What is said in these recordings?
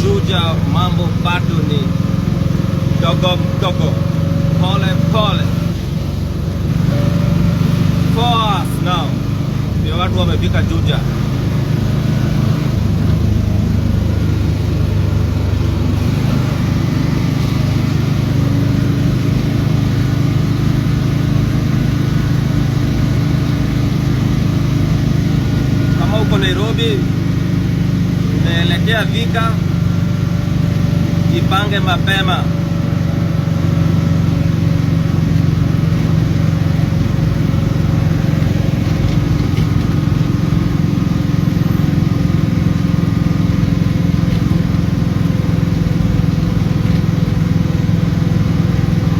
Juja mambo bado ni dogo dogo, pole pole. 4 hours now ndio watu wamefika Juja. Kama uko Nairobi unaelekea Thika, jipange mapema.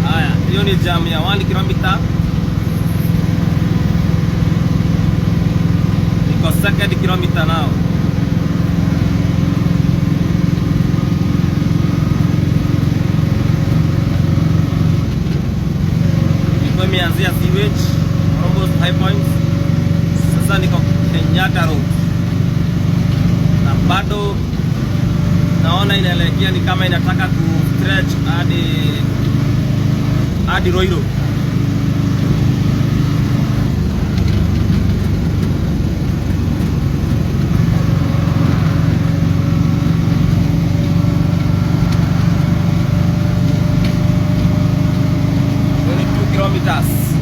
Haya, hiyo ni jam ya 1 kilomita. Iko 2nd kilomita now. Nimeanzia sewage almost high points. Sasa niko Kenyatta Road na bado naona inaelekea ni kama inataka ku stretch hadi Roiro. Kilometers.